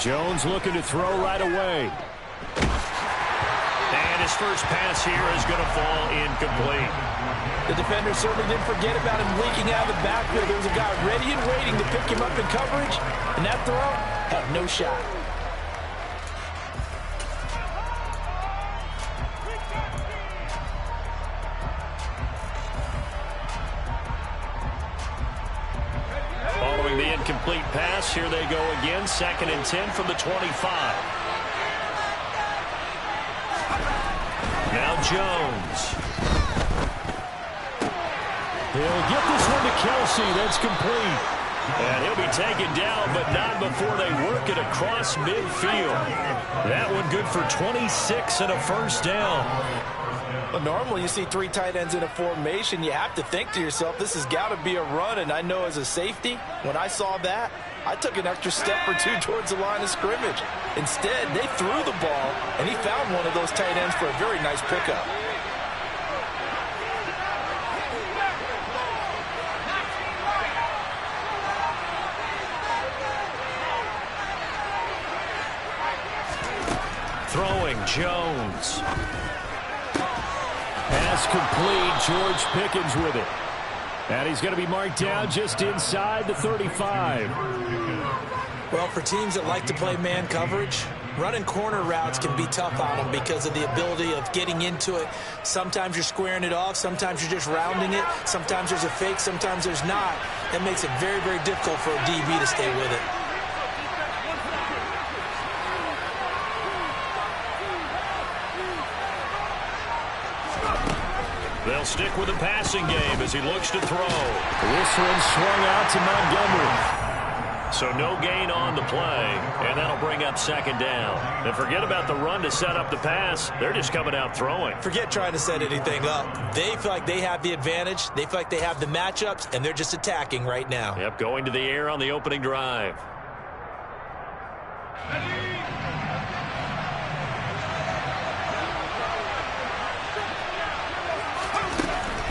Jones looking to throw right away. And his first pass here is going to fall incomplete. The defender certainly didn't forget about him leaking out of the backfield. There was a guy ready and waiting to pick him up in coverage, and that throw had no shot. Following the incomplete pass, here they go again. 2nd and 10 from the 25. Now Jones. He'll get this one to Kelsey. That's complete. And he'll be taken down, but not before they work it across midfield. That one good for 26 and a first down. Well, normally you see 3 tight ends in a formation. You have to think to yourself, this has got to be a run. And I know as a safety, when I saw that, I took an extra step or 2 towards the line of scrimmage. Instead, they threw the ball, and he found one of those tight ends for a very nice pickup. Throwing Jones. Pass complete. George Pickens with it. And he's going to be marked down just inside the 35. Well, for teams that like to play man coverage, running corner routes can be tough on them because of the ability of getting into it. Sometimes you're squaring it off. Sometimes you're just rounding it. Sometimes there's a fake. Sometimes there's not. That makes it very, very difficult for a DB to stay with it. They'll stick with the passing game as he looks to throw. This one swung out to Montgomery. So no gain on the play, and that'll bring up 2nd down. And forget about the run to set up the pass. They're just coming out throwing. Forget trying to set anything up. They feel like they have the advantage. They feel like they have the matchups, and they're just attacking right now. Yep, going to the air on the opening drive.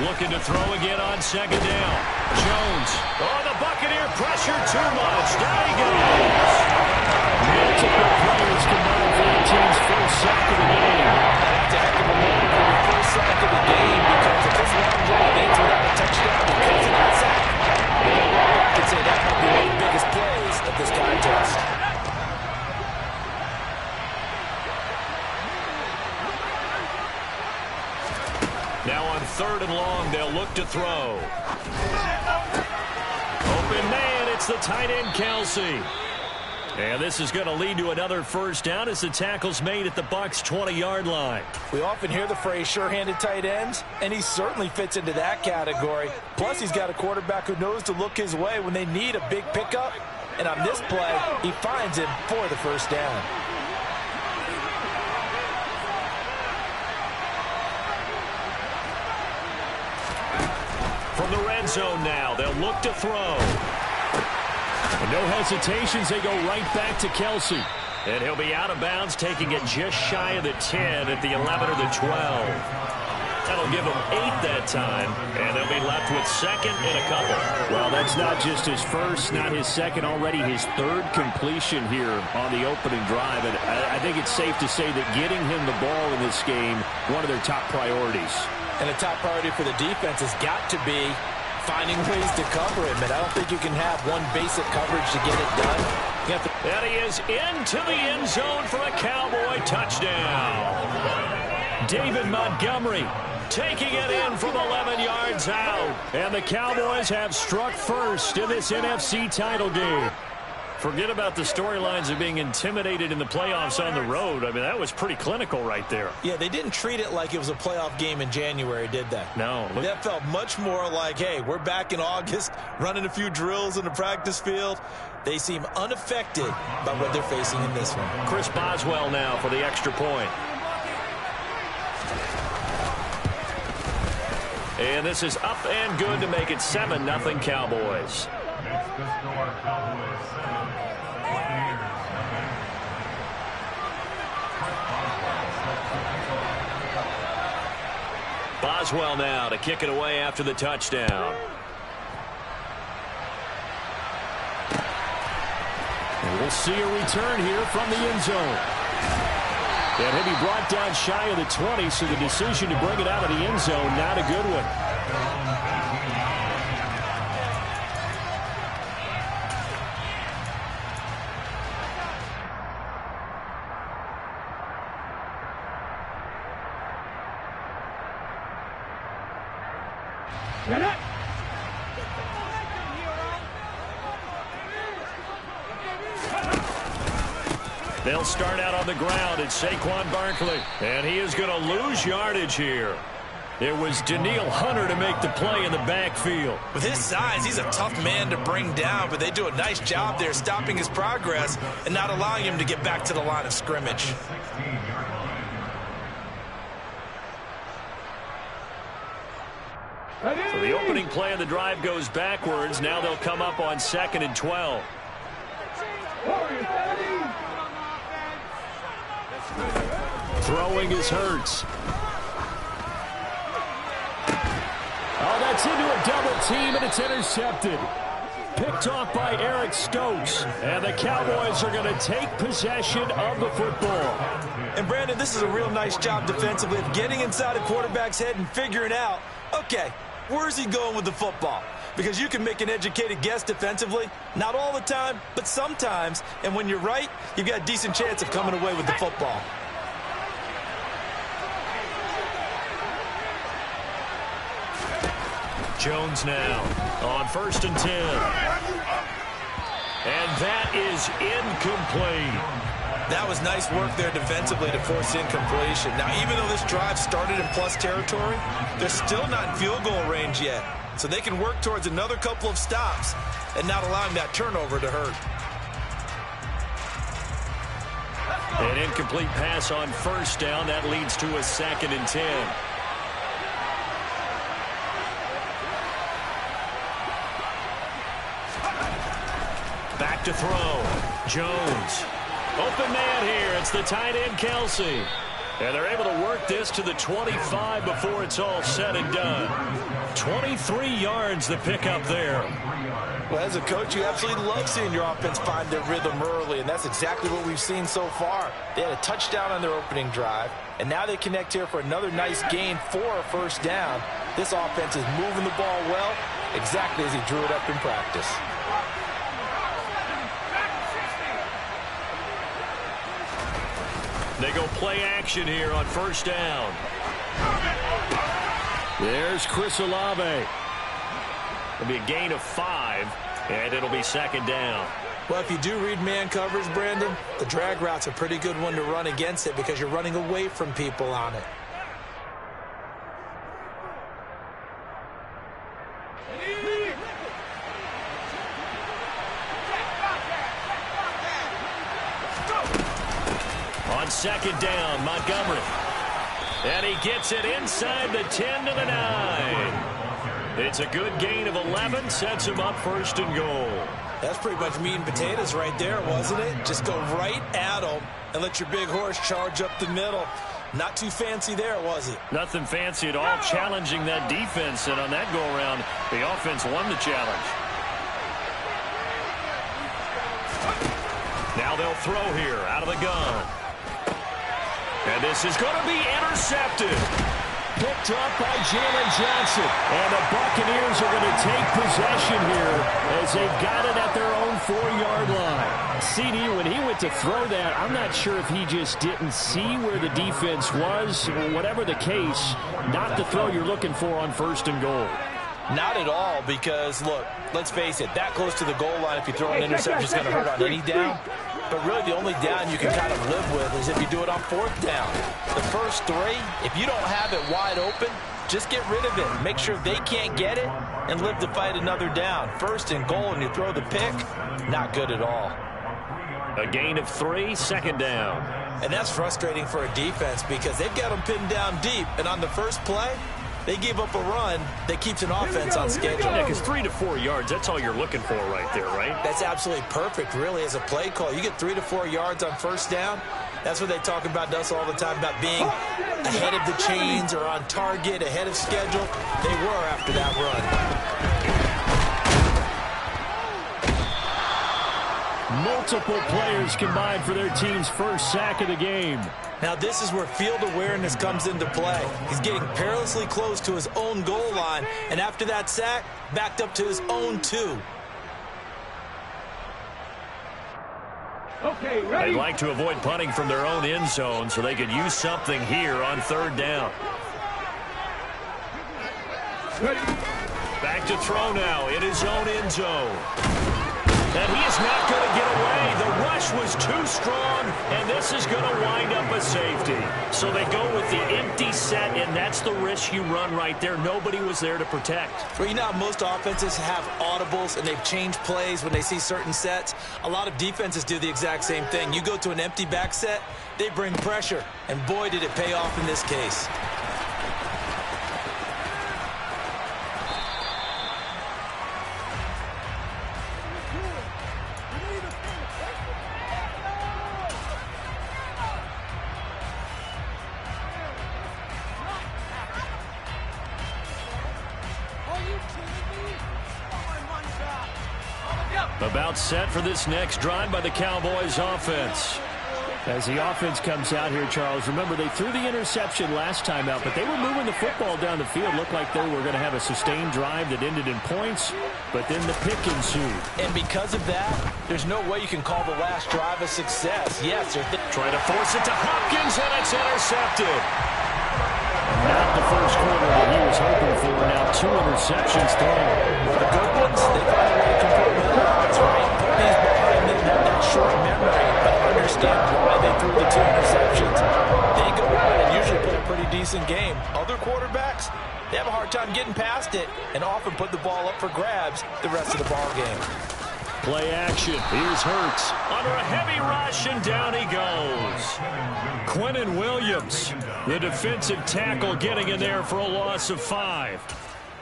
Looking to throw again on 2nd down. Jones. Oh, the Buccaneer pressure too much. Down he goes. Multiple players combined for the team's first sack of the game. That's a heck of a moment for the first sack of the game because if this long drive ends without a touchdown because of that sack, I could say that might be one of the biggest plays of this contest. Now on 3rd and long, they'll look to throw. Open man, it's the tight end, Kelsey. And this is going to lead to another first down as the tackle's made at the Bucs' 20-yard line. We often hear the phrase sure-handed tight ends, and he certainly fits into that category. Plus, he's got a quarterback who knows to look his way when they need a big pickup. And on this play, he finds him for the first down. From the red zone now, they'll look to throw. And no hesitations, they go right back to Kelsey. And he'll be out of bounds, taking it just shy of the 10 at the 11 or the 12. That'll give him 8 that time, and they'll be left with 2nd and a couple. Well, that's not just his first, not his second, already his 3rd completion here on the opening drive. And I think it's safe to say that getting him the ball in this game, one of their top priorities. And a top priority for the defense has got to be finding ways to cover him. And I don't think you can have one basic coverage to get it done. And he is into the end zone for a Cowboy touchdown. David Montgomery taking it in from 11 yards out. And the Cowboys have struck first in this NFC title game. Forget about the storylines of being intimidated in the playoffs on the road. I mean, that was pretty clinical right there. Yeah, they didn't treat it like it was a playoff game in January, did they? No. That felt much more like, hey, we're back in August, running a few drills in the practice field. They seem unaffected by what they're facing in this one. Chris Boswell now for the extra point. And this is up and good to make it 7-0 Cowboys. Boswell now to kick it away after the touchdown. We'll see a return here from the end zone. And he'll be brought down shy of the 20, so the decision to bring it out of the end zone, not a good one. They'll start out on the ground. It's Saquon Barkley, and he is going to lose yardage here. It was Danielle Hunter to make the play in the backfield. With his size, he's a tough man to bring down, but they do a nice job there stopping his progress and not allowing him to get back to the line of scrimmage. So the opening play of the drive goes backwards. Now they'll come up on 2nd and 12. Throwing is Hurts. Oh, that's into a double team, and it's intercepted. Picked off by Eric Stokes. And the Cowboys are going to take possession of the football. And, Brandon, this is a real nice job defensively of getting inside a quarterback's head and figuring out, okay, where's he going with the football? Because you can make an educated guess defensively. Not all the time, but sometimes. And when you're right, you've got a decent chance of coming away with the football. Jones now on 1st and 10. And that is incomplete. That was nice work there defensively to force incompletion. Now, even though this drive started in plus territory, they're still not in field goal range yet. So they can work towards another couple of stops and not allowing that turnover to hurt. An incomplete pass on 1st down. That leads to a 2nd and 10. Back to throw. Jones. Open man here. It's the tight end, Kelsey. And they're able to work this to the 25 before it's all said and done. 23 yards the pickup there. Well, as a coach, you absolutely love seeing your offense find their rhythm early, and that's exactly what we've seen so far. They had a touchdown on their opening drive, and now they connect here for another nice gain for a 1st down. This offense is moving the ball well, exactly as he drew it up in practice. They go play action here on 1st down. There's Chris Olave. It'll be a gain of 5, and it'll be 2nd down. Well, if you do read man coverage, Brandon, the drag route's a pretty good one to run against it because you're running away from people on it. On 2nd down, Montgomery. And he gets it inside the 10 to the 9. It's a good gain of 11, sets him up 1st and goal. That's pretty much meat and potatoes right there, wasn't it? Just go right at them and let your big horse charge up the middle. Not too fancy there, was it? Nothing fancy at all, challenging that defense. And on that go-around, the offense won the challenge. Now they'll throw here out of the gun. And this is going to be intercepted. Picked up by Jalen Johnson. And the Buccaneers are going to take possession here as they've got it at their own 4-yard line. CD, when he went to throw that, I'm not sure if he just didn't see where the defense was. Whatever the case, not the throw you're looking for on 1st and goal. Not at all, because, look, let's face it, that close to the goal line, if you throw an interception, is going to hurt on any down. But really, the only down you can kind of live with is if you do it on 4th down. The first 3, if you don't have it wide open, just get rid of it. Make sure they can't get it and live to fight another down. 1st and goal, and you throw the pick, not good at all. A gain of 3, 2nd down. And that's frustrating for a defense because they've got them pinned down deep, and on the first play, they gave up a run that keeps an offense on schedule. Yeah, because 3 to 4 yards, that's all you're looking for right there, right? That's absolutely perfect, really, as a play call. You get 3 to 4 yards on 1st down. That's what they talk about to us all the time, about being ahead of the chains or on target, ahead of schedule. They were after that run. multiple players combined for their team's first sack of the game. Now this is where field awareness comes into play. He's getting perilously close to his own goal line, and after that sack, backed up to his own 2. Okay, ready. They'd like to avoid punting from their own end zone so they could use something here on 3rd down. Ready. Back to throw now in his own end zone. And he is not going to get away. The rush was too strong, and this is going to wind up a safety. So they go with the empty set, and that's the risk you run right there. Nobody was there to protect. Well, you know how most offenses have audibles, and they've changed plays when they see certain sets. A lot of defenses do the exact same thing. You go to an empty back set, they bring pressure, and boy, did it pay off in this case. About set for this next drive by the Cowboys offense. As the offense comes out here, Charles, remember they threw the interception last time out, but they were moving the football down the field. Looked like they were going to have a sustained drive that ended in points, but then the pick ensued. And because of that, there's no way you can call the last drive a success. Yes, try to force it to Hopkins, and it's intercepted. Not the first quarter that he was hoping for. Now 2 interceptions thrown. The good ones, they find a way to convert the odds, right? Put these behind them, have that short memory, but understand why they threw the 2 interceptions. They go on and usually play a pretty decent game. Other quarterbacks, they have a hard time getting past it and often put the ball up for grabs the rest of the ball game. Play action. Here's Hurts. Under a heavy rush, and down he goes. Quinnen Williams, the defensive tackle, getting in there for a loss of 5.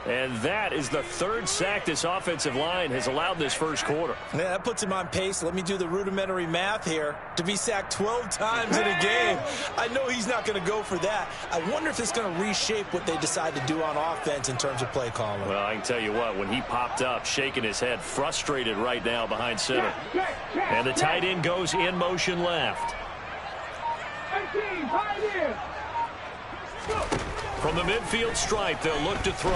And that is the 3rd sack this offensive line has allowed this first quarter. Yeah, that puts him on pace. Let me do the rudimentary math here. To be sacked 12 times in a game, I know he's not going to go for that. I wonder if it's going to reshape what they decide to do on offense in terms of play calling. Well, I can tell you what, when he popped up, shaking his head, frustrated right now behind center. And the tight end goes in motion left. From the midfield stripe, they'll look to throw.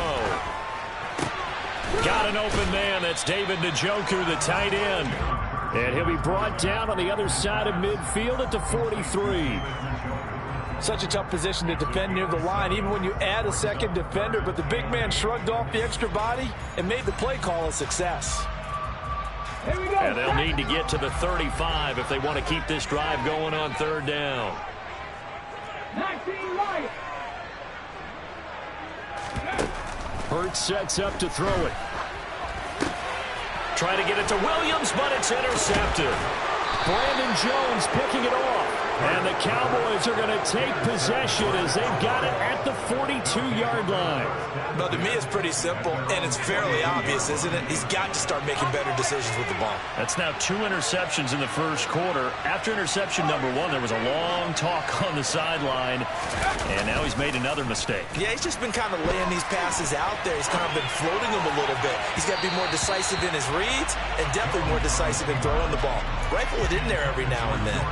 Got an open man. That's David Njoku, the tight end. And he'll be brought down on the other side of midfield at the 43. Such a tough position to defend near the line, even when you add a second defender. But the big man shrugged off the extra body and made the play call a success. And they'll need to get to the 35 if they want to keep this drive going on 3rd down. 19 right. Hurts sets up to throw it. Try to get it to Williams, but it's intercepted. Brandon Jones picking it off. And the Cowboys are going to take possession as they've got it at the 42-yard line. Well, to me, it's pretty simple, and it's fairly obvious, isn't it? He's got to start making better decisions with the ball. That's now 2 interceptions in the first quarter. After interception number 1, there was a long talk on the sideline, and now he's made another mistake. Yeah, he's just been kind of laying these passes out there. He's kind of been floating them a little bit. He's got to be more decisive in his reads and definitely more decisive in throwing the ball. Rifle it in there every now and then.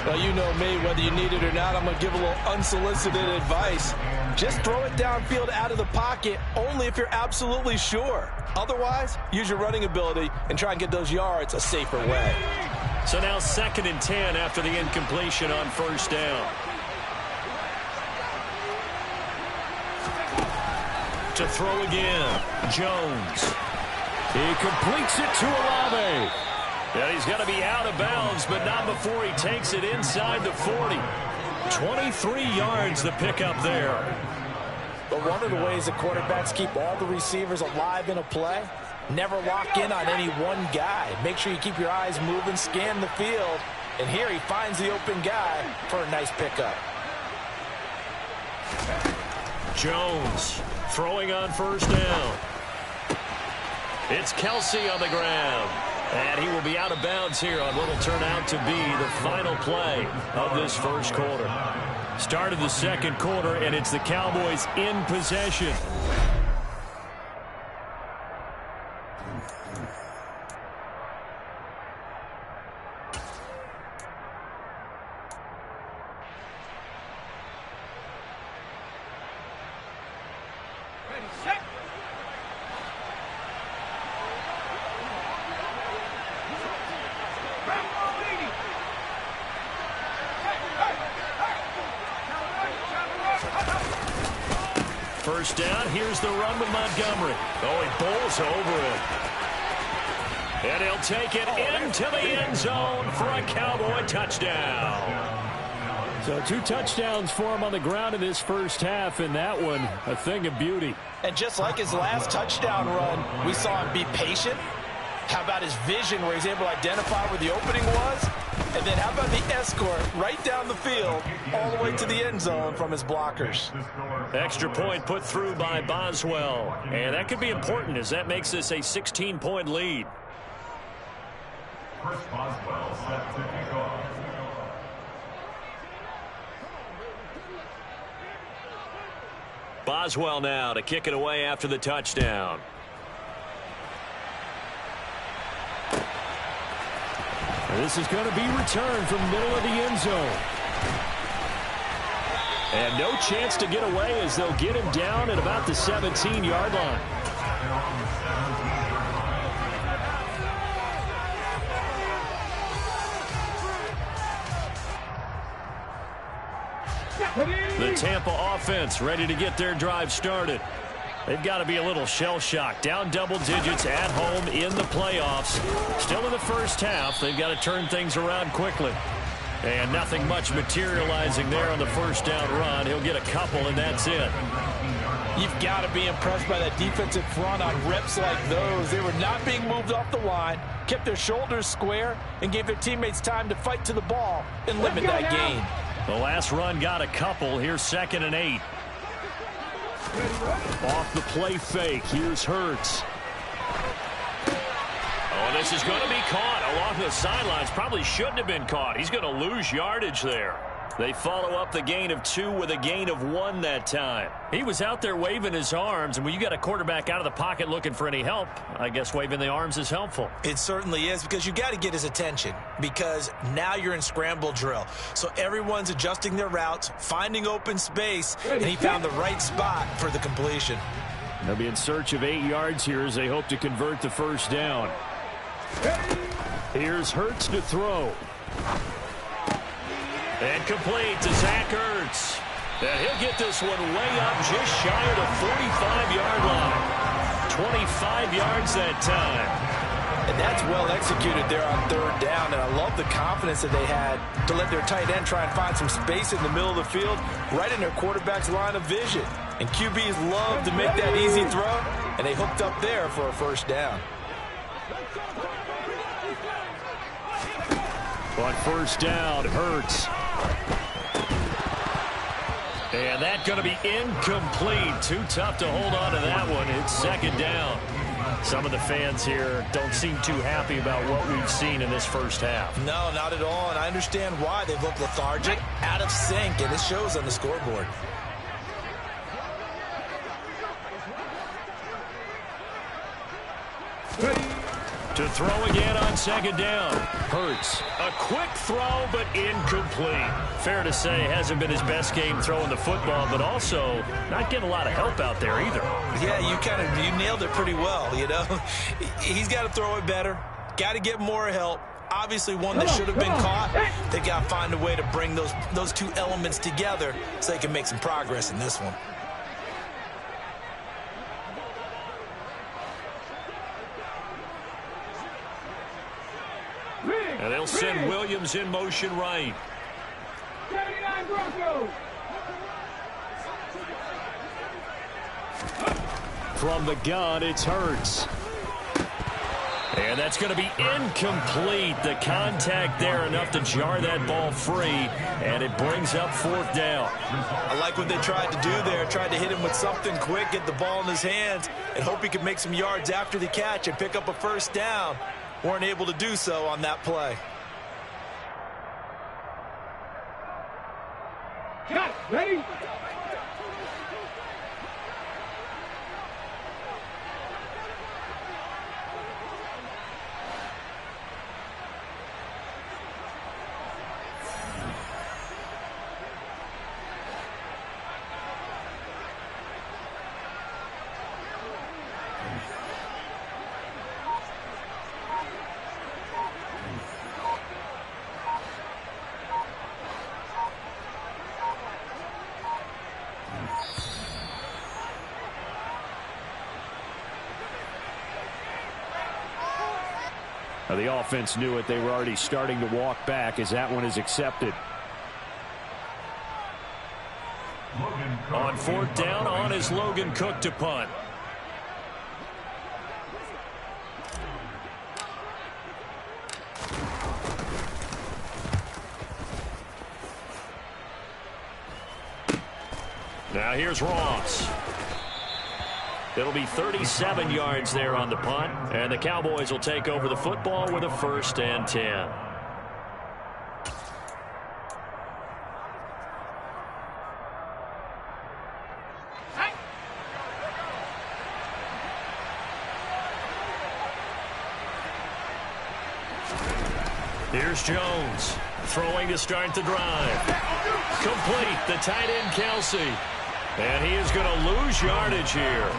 Well, you know me, whether you need it or not, I'm going to give a little unsolicited advice. Just throw it downfield out of the pocket only if you're absolutely sure. Otherwise, use your running ability and try and get those yards a safer way. So now 2nd and 10 after the incompletion on 1st down. To throw again, Jones. He completes it to Olave. And he's going to be out of bounds, but not before he takes it inside the 40. 23 yards the pickup there. But one of the ways that quarterbacks keep all the receivers alive in a play, never lock in on any one guy. Make sure you keep your eyes moving, scan the field. And here he finds the open guy for a nice pickup. Jones throwing on 1st down. It's Kelsey on the ground. And he will be out of bounds here on what will turn out to be the final play of this first quarter. Start of the 2nd quarter, and it's the Cowboys in possession. First down, here's the run with Montgomery. Oh, he bowls over it. And he'll take it into the end zone for a Cowboy touchdown. So 2 touchdowns for him on the ground in this first half, and that one a thing of beauty. And just like his last touchdown run, we saw him be patient. How about his vision where he's able to identify where the opening was? And then how about the escort right down the field all the way to the end zone from his blockers? Extra point put through by Boswell. And that could be important as that makes this a 16-point lead. Chris Boswell set to kick off. Boswell now to kick it away after the touchdown. And this is going to be returned from the middle of the end zone. And no chance to get away as they'll get him down at about the 17-yard line. The Tampa offense ready to get their drive started. They've got to be a little shell-shocked. Down double digits at home in the playoffs. Still in the first half. They've got to turn things around quickly. And nothing much materializing there on the first down run. He'll get a couple, and that's it. You've got to be impressed by that defensive front on reps like those. They were not being moved off the line, kept their shoulders square, and gave their teammates time to fight to the ball and limit that gain. The last run got a couple. Here's 2nd and 8. Off the play fake. Here's Hurts. Oh, this is going to be caught along the sidelines. Probably shouldn't have been caught. He's going to lose yardage there. They follow up the gain of 2 with a gain of 1 that time. He was out there waving his arms, and when you got a quarterback out of the pocket looking for any help, I guess waving the arms is helpful. It certainly is, because you got to get his attention, because now you're in scramble drill. So everyone's adjusting their routes, finding open space, and he found the right spot for the completion. They'll be in search of 8 yards here as they hope to convert the first down. Here's Hurts to throw. And complete to Zach Ertz. And he'll get this one way up just shy of the 45-yard line. 25 yards that time. And that's well executed there on 3rd down. And I love the confidence that they had to let their tight end try and find some space in the middle of the field, right in their quarterback's line of vision. And QBs love to make that easy throw, and they hooked up there for a first down. On first down, Hurts. And that's going to be incomplete. Too tough to hold on to that one. It's 2nd down. Some of the fans here don't seem too happy about what we've seen in this first half. No, not at all, and I understand why. They've looked lethargic, out of sync, and it shows on the scoreboard. To throw again on 2nd down. Hurts. A quick throw, but incomplete. Fair to say, hasn't been his best game throwing the football, but also not getting a lot of help out there either. Yeah, you nailed it pretty well, you know. He's got to throw it better. Got to get more help. Obviously one that should have been caught. They got to find a way to bring those 2 elements together so they can make some progress in this one. And they'll send Williams in motion right. 79 Broncos. From the gun, it's Hurts. And that's going to be incomplete. The contact there enough to jar that ball free, and it brings up 4th down. I like what they tried to do there. Tried to hit him with something quick, get the ball in his hands, and hope he could make some yards after the catch and pick up a first down. Weren't able to do so on that play. Cut. Ready? The offense knew it. They were already starting to walk back as that one is accepted. On fourth down, on is Logan Cook to punt. Now here's Ross. It'll be 37 yards there on the punt, and the Cowboys will take over the football with a 1st and 10. Here's Jones, throwing to start the drive. Complete, the tight end Kelsey. And he is going to lose yardage here.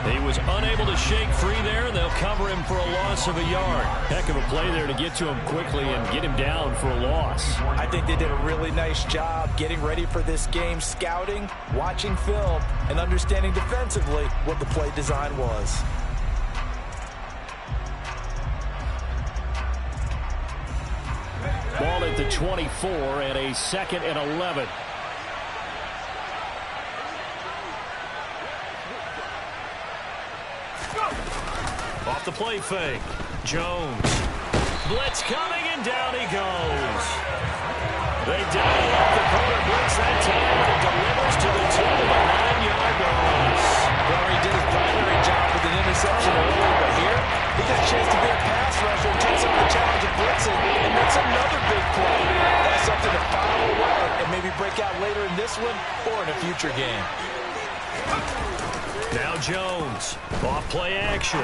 He was unable to shake free there, and they'll cover him for a loss of a yard. Heck of a play there to get to him quickly and get him down for a loss. I think they did a really nice job getting ready for this game, scouting, watching film, and understanding defensively what the play design was. Ball at the 24 and a 2nd and 11. Off the play fake. Jones. Blitz coming, and down he goes. They dial up the corner blitz that time, and it delivers to the 9-yard loss. Well, he did his primary job with an interception earlier, but here he got a chance to be a pass rusher and take some of the challenge of blitzing and makes another big play. That's something to follow up and maybe break out later in this one or in a future game. Now Jones. Off play action.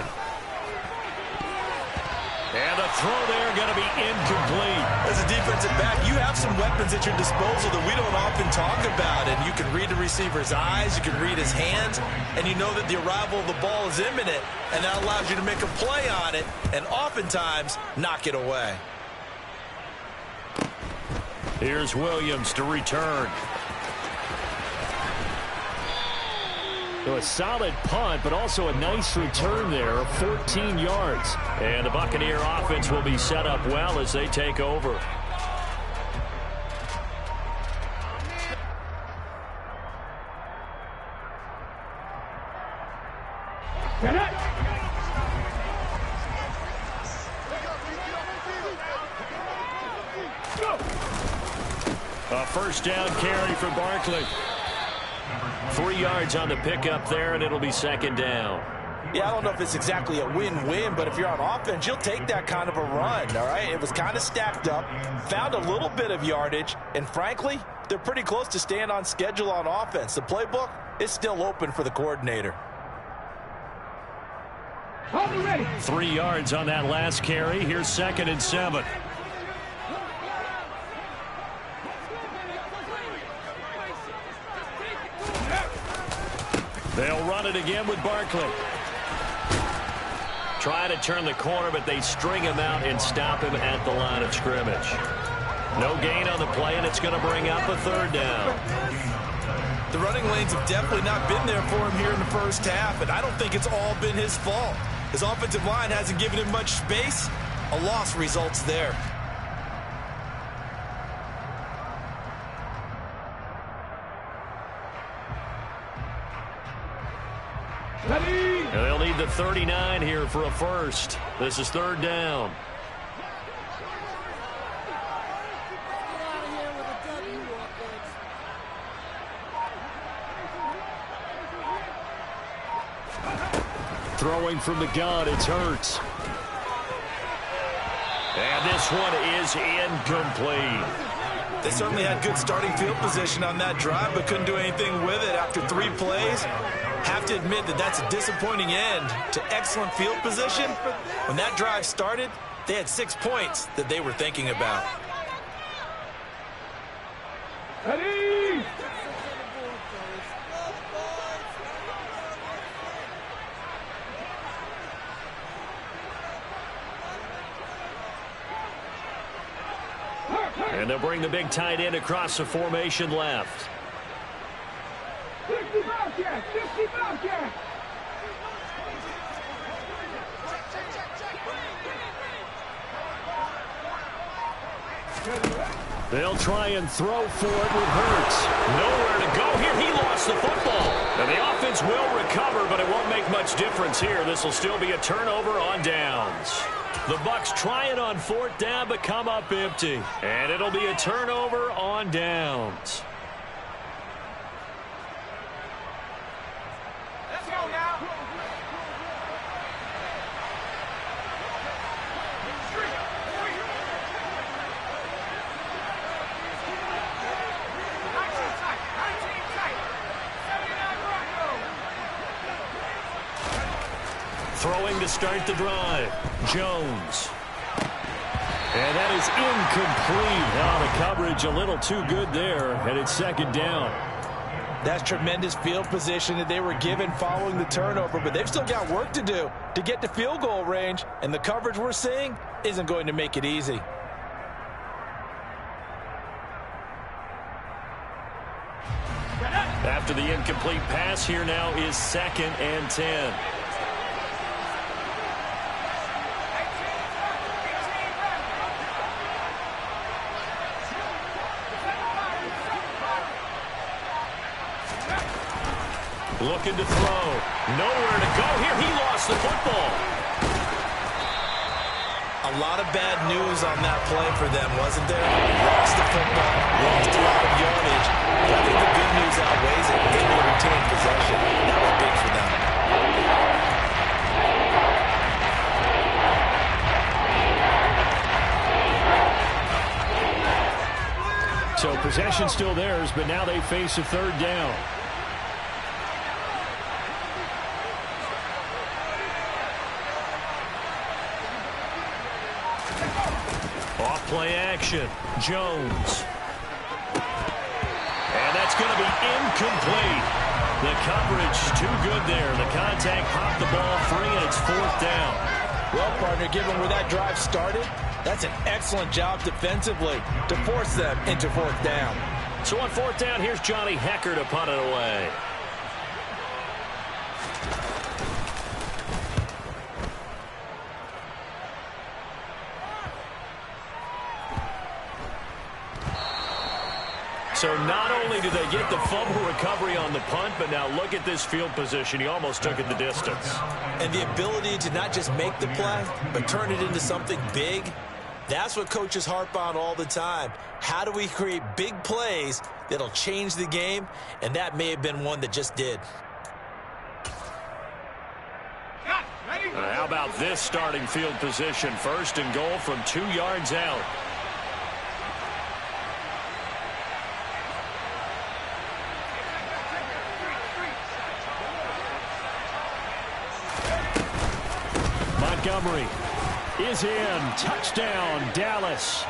And the throw there going to be incomplete. As a defensive back, you have some weapons at your disposal that we don't often talk about. And you can read the receiver's eyes, you can read his hands, and you know that the arrival of the ball is imminent. And that allows you to make a play on it and oftentimes knock it away. Here's Williams to return. So a solid punt, but also a nice return there of 14 yards. And the Buccaneer offense will be set up well as they take over. A 1st down carry for Barkley. 3 yards on the pickup there, and it'll be 2nd down. Yeah, I don't know if it's exactly a win-win, but if you're on offense, you'll take that kind of a run, all right? It was kind of stacked up, found a little bit of yardage, and frankly, they're pretty close to staying on schedule on offense. The playbook is still open for the coordinator. 3 yards on that last carry. Here's 2nd and 7. They'll run it again with Barkley. Try to turn the corner, but they string him out and stop him at the line of scrimmage. No gain on the play, and it's going to bring up a 3rd down. The running lanes have definitely not been there for him here in the first half, and I don't think it's all been his fault. His offensive line hasn't given him much space. A loss results there. And they'll need the 39 here for a 1st. This is 3rd down. Throwing from the gun, it's Hurts. And this one is incomplete. They certainly had good starting field position on that drive, but couldn't do anything with it after 3 plays. Have to admit that that's a disappointing end to excellent field position. When that drive started, they had 6 points that they were thinking about. Ready? And they'll bring the big tight end across the formation left. 60 Bobcats! 60 Bobcats! They'll try and throw for it with Hurts. Nowhere to go here. He lost the football. And the offense will recover, but it won't make much difference here. This will still be a turnover on downs. The Bucs try it on 4th down, but come up empty. And it'll be a turnover on downs. Let's go now. Throwing to start the drive. Jones. And that is incomplete. Now the coverage a little too good there, and it's 2nd down. That's tremendous field position that they were given following the turnover, but they've still got work to do to get to field goal range, and the coverage we're seeing isn't going to make it easy. After the incomplete pass, here now is 2nd and 10. Looking to throw. Nowhere to go here. He lost the football. A lot of bad news on that play for them, wasn't there? Lost the football, lost a lot of yardage. But I think the good news outweighs it. Able to retain possession. That was big for them. So possession still theirs, but now they face a 3rd down. Off-play action. Jones. And that's going to be incomplete. The coverage too good there. The contact popped the ball free, and it's 4th down. Well, partner, given where that drive started, that's an excellent job defensively to force them into 4th down. So on 4th down, here's Johnny Hecker to punt it away. So not only do they get the fumble recovery on the punt, but now look at this field position. He almost took it the distance. And the ability to not just make the play, but turn it into something big, that's what coaches harp on all the time. How do we create big plays that'll change the game? And that may have been one that just did. How about this starting field position? 1st and goal from 2 yards out. Montgomery is in. Touchdown, Dallas.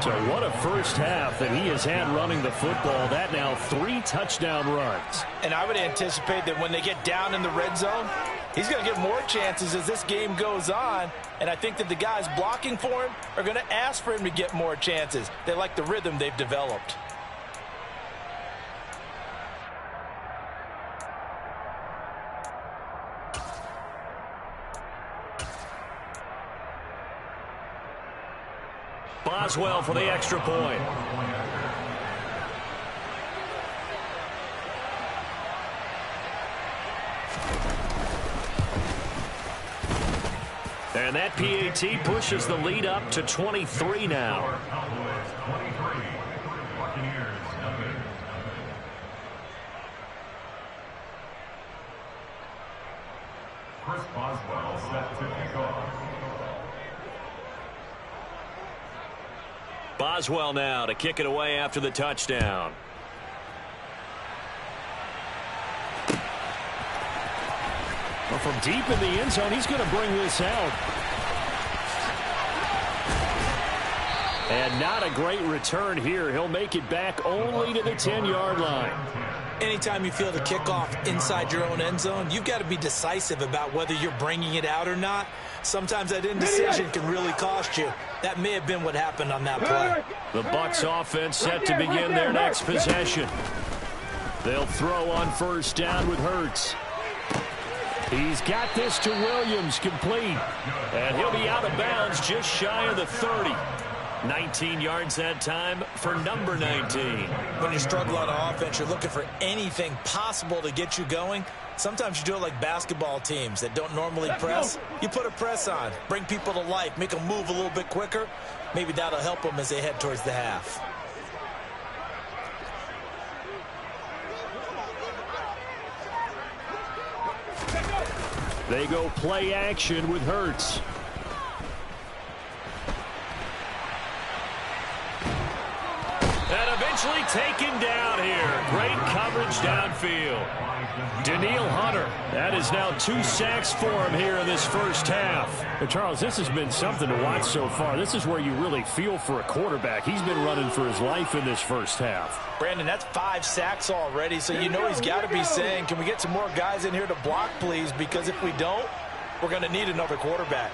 So what a first half that he has had running the football. That now 3 touchdown runs. And I would anticipate that when they get down in the red zone, he's going to get more chances as this game goes on. And I think that the guys blocking for him are going to ask for him to get more chances. They like the rhythm they've developed. Boswell for the extra point. And that PAT pushes the lead up to 23 now. Cowboys 23, Buccaneers nothing. Chris Boswell set to kick off. Boswell now to kick it away after the touchdown. Well, from deep in the end zone, he's going to bring this out. And not a great return here. He'll make it back only to the 10-yard line. Anytime you feel the kickoff inside your own end zone, you've got to be decisive about whether you're bringing it out or not. Sometimes that indecision can really cost you. That may have been what happened on that play. The Bucs offense set to begin their next possession. They'll throw on first down with Hurts. He's got this to Williams, complete. And he'll be out of bounds just shy of the 30. 19 yards that time for number 19. When you struggle on offense, you're looking for anything possible to get you going. Sometimes you do it like basketball teams that don't normally press. You put a press on, bring people to life, make them move a little bit quicker. Maybe that'll help them as they head towards the half. They go play action with Hurts. And eventually taken down here. Great coverage downfield. Daniil Hunter. That is now 2 sacks for him here in this first half. But Charles, this has been something to watch so far. This is where you really feel for a quarterback. He's been running for his life in this first half. Brandon, that's 5 sacks already, so you know he's got to be saying, can we get some more guys in here to block, please? Because if we don't, we're going to need another quarterback.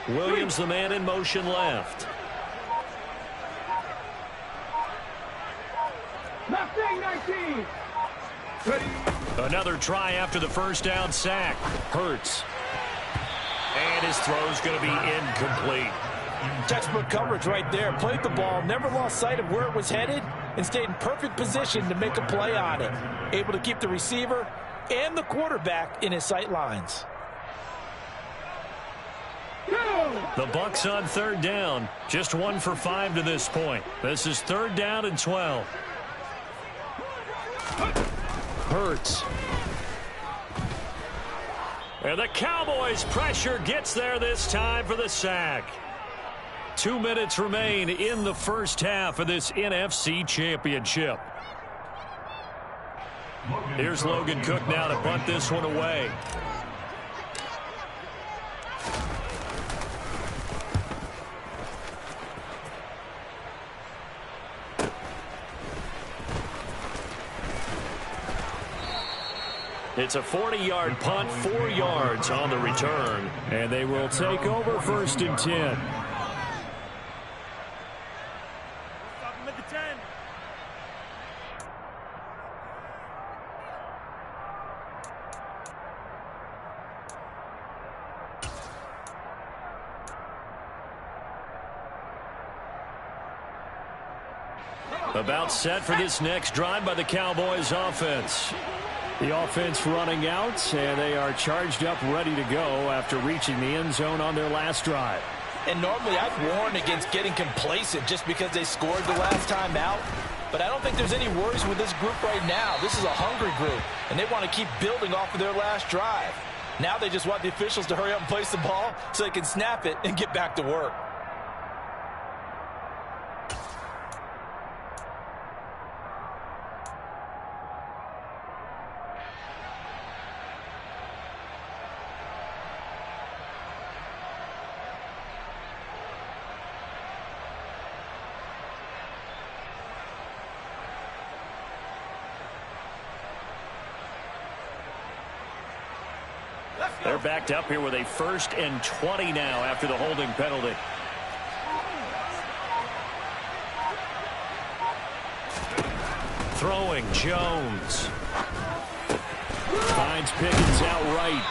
Williams, the man in motion left. Nothing, 19. Ready. Another try after the first down sack. Hurts. And his throw's going to be incomplete. Textbook coverage right there. Played the ball, never lost sight of where it was headed, and stayed in perfect position to make a play on it. Able to keep the receiver and the quarterback in his sight lines. The Bucs on third down. Just 1 for 5 to this point. This is 3rd down and 12. Hurts. And the Cowboys pressure gets there this time for the sack. 2 minutes remain in the first half of this NFC Championship. Here's Logan Cook now to bunt this one away. It's a 40-yard punt, 4 yards on the return. And they will take over 1st and 10. About set for this next drive by the Cowboys offense. The offense running out, and they are charged up, ready to go after reaching the end zone on their last drive. And normally I've warned against getting complacent just because they scored the last time out. But I don't think there's any worries with this group right now. This is a hungry group, and they want to keep building off of their last drive. Now they just want the officials to hurry up and place the ball so they can snap it and get back to work. They're backed up here with a 1st and 20 now after the holding penalty. Throwing Jones. Finds Pickens outright.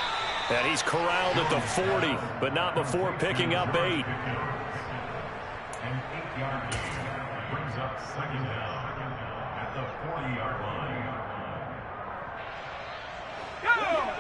And he's corralled at the 40, but not before picking up 8. An 8-yard gain brings up 2nd down at the 40-yard line. Go!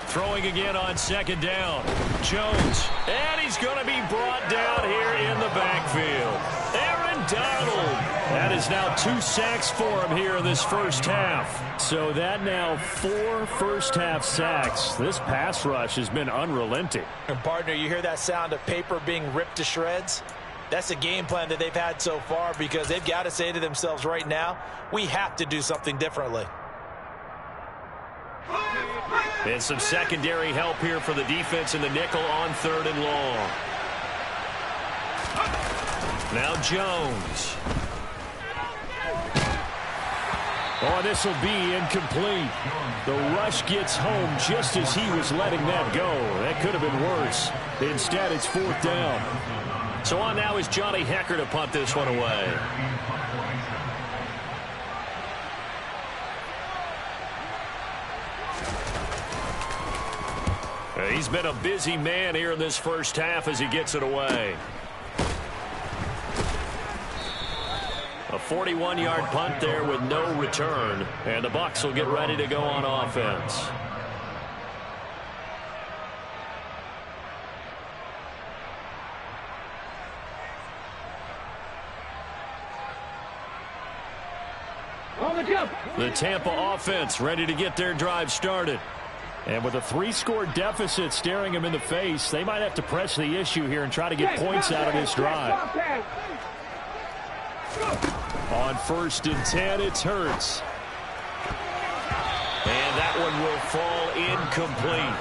Throwing again on 2nd down. Jones. And he's going to be brought down here in the backfield. Aaron Donald. That is now 2 sacks for him here in this first half. So that now 4 first-half sacks. This pass rush has been unrelenting. And partner, you hear that sound of paper being ripped to shreds? That's the game plan that they've had so far because they've got to say to themselves right now, we have to do something differently. And some secondary help here for the defense in the nickel on 3rd and long. Now Jones. Oh, this will be incomplete. The rush gets home just as he was letting that go. That could have been worse. Instead, it's 4th down. So on now is Johnny Hecker to punt this one away. He's been a busy man here in this first half as he gets it away. A 41-yard punt there with no return. And the Bucs will get ready to go on offense. The Tampa offense ready to get their drive started. And with a 3-score deficit staring them in the face, they might have to press the issue here and try to get points out of this drive. On 1st and 10, it's Hurts. And that one will fall incomplete.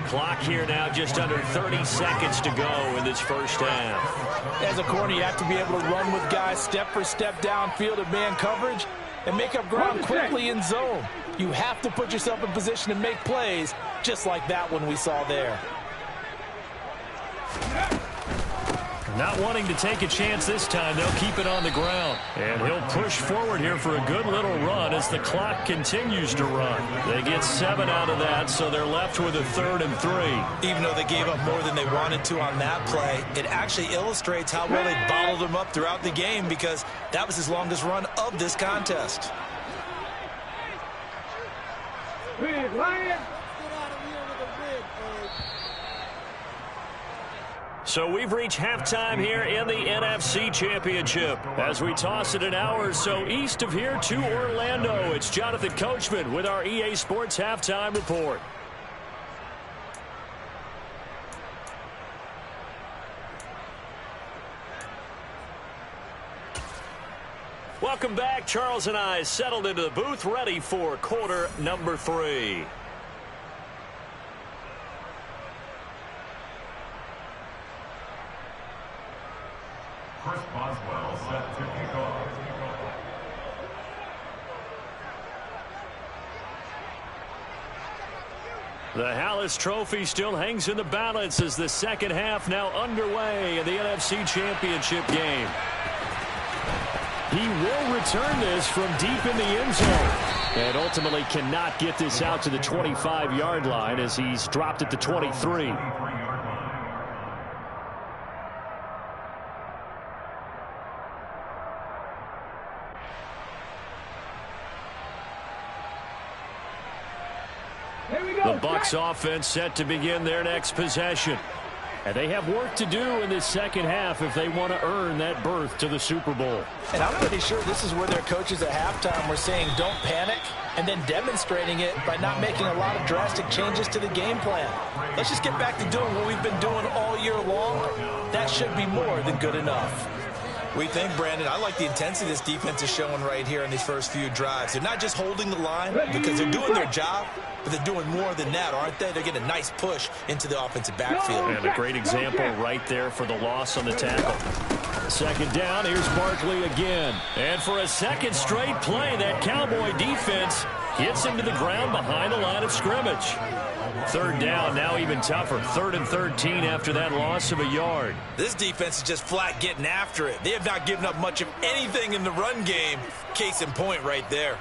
Clock here now just under 30 seconds to go in this first half. As a corner, you have to be able to run with guys step for step downfield in man coverage and make up ground quickly in zone. You have to put yourself in position to make plays just like that one we saw there. Not wanting to take a chance this time, they'll keep it on the ground. And he'll push forward here for a good little run as the clock continues to run. They get 7 out of that, so they're left with a 3rd and 3. Even though they gave up more than they wanted to on that play, it actually illustrates how well they bottled them up throughout the game because that was his longest run of this contest. So we've reached halftime here in the NFC Championship. As we toss it an hour or so east of here to Orlando, it's Jonathan Coachman with our EA Sports Halftime Report. Welcome back. Charles and I settled into the booth ready for quarter number 3. Chris Boswell set to kick off. The Hallis Trophy still hangs in the balance as the second half now underway in the NFC Championship game. He will return this from deep in the end zone and ultimately cannot get this out to the 25-yard line as he's dropped at the 23. The Bucs offense set to begin their next possession. And they have work to do in this second half if they want to earn that berth to the Super Bowl. And I'm pretty sure this is where their coaches at halftime were saying don't panic and then demonstrating it by not making a lot of drastic changes to the game plan. Let's just get back to doing what we've been doing all year long. That should be more than good enough. We think, Brandon, I like the intensity this defense is showing right here in these first few drives. They're not just holding the line because they're doing their job, but they're doing more than that, aren't they? They're getting a nice push into the offensive backfield. And a great example right there for the loss on the tackle. Second down, here's Barkley again. And for a second straight play, that Cowboy defense gets him to the ground behind the line of scrimmage. Third down, now even tougher. 3rd and 13 after that loss of a yard. This defense is just flat getting after it. They have not given up much of anything in the run game. Case in point right there.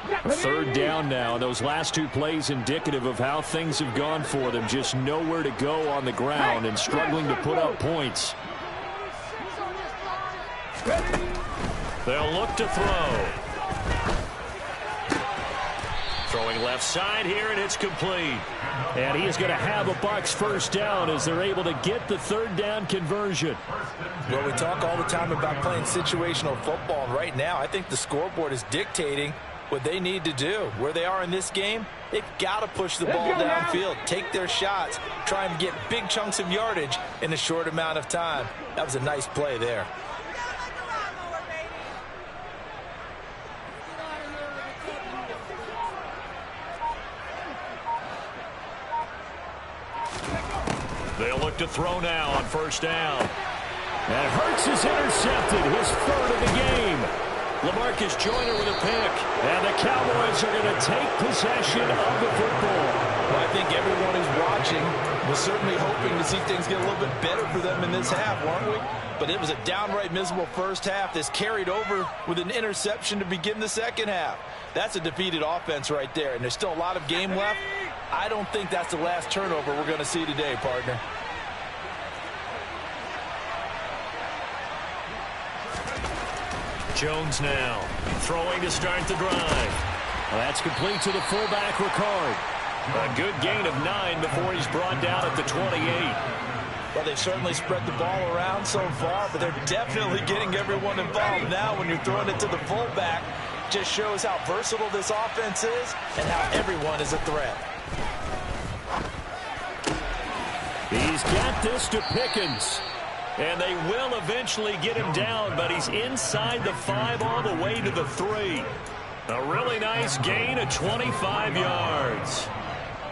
3rd down now. Those last 2 plays indicative of how things have gone for them. Just nowhere to go on the ground and struggling to put up points. They'll look to throw. Throwing left side here, and it's complete. And he is going to have a Bucs first down as they're able to get the 3rd down conversion. Well, we talk all the time about playing situational football. And right now, I think the scoreboard is dictating what they need to do. Where they are in this game, they've got to push the ball downfield, take their shots, trying to get big chunks of yardage in a short amount of time. That was a nice play there. They'll look to throw now on first down. And Hurts is intercepted, his 3rd of the game. LaMarcus Joyner with a pick. And the Cowboys are going to take possession of the football. Well, I think everyone who's watching was certainly hoping to see things get a little bit better for them in this half, weren't we? But it was a downright miserable first half. This carried over with an interception to begin the second half. That's a defeated offense right there, and there's still a lot of game left. I don't think that's the last turnover we're going to see today, partner. Jones now throwing to start the drive. Well, that's complete to the fullback, Ricard. A good gain of 9 before he's brought down at the 28. Well, they've certainly spread the ball around so far, but they're definitely getting everyone involved now when you're throwing it to the fullback. Just shows how versatile this offense is and how everyone is a threat. He's got this to Pickens. And they will eventually get him down, but he's inside the 5 all the way to the 3. A really nice gain of 25 yards.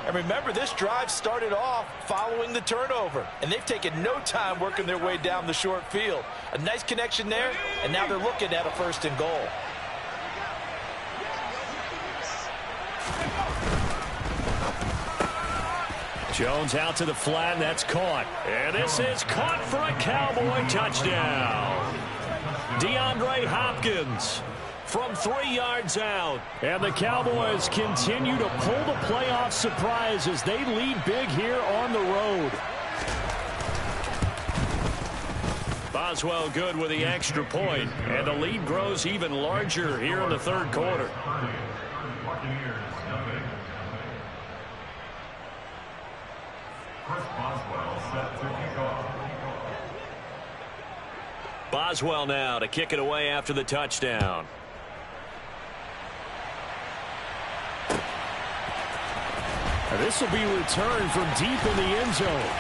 And remember, this drive started off following the turnover, and they've taken no time working their way down the short field. A nice connection there, and now they're looking at a 1st and goal. Jones out to the flat, and that's caught. And this is caught for a Cowboy touchdown. DeAndre Hopkins from 3 yards out. And the Cowboys continue to pull the playoff surprise as they lead big here on the road. Boswell good with the extra point, and the lead grows even larger here in the 3rd quarter. Boswell now to kick it away after the touchdown. This will be returned from deep in the end zone.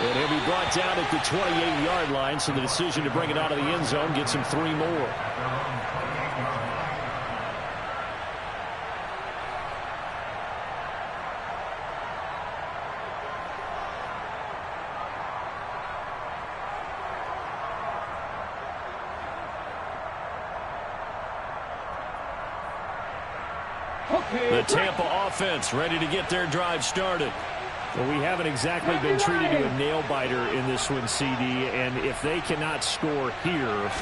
And he'll be brought down at the 28-yard line, so the decision to bring it out of the end zone gets him 3 more. The Tampa offense ready to get their drive started. Well, we haven't exactly been treated to a nail-biter in this one, CD, and if they cannot score here,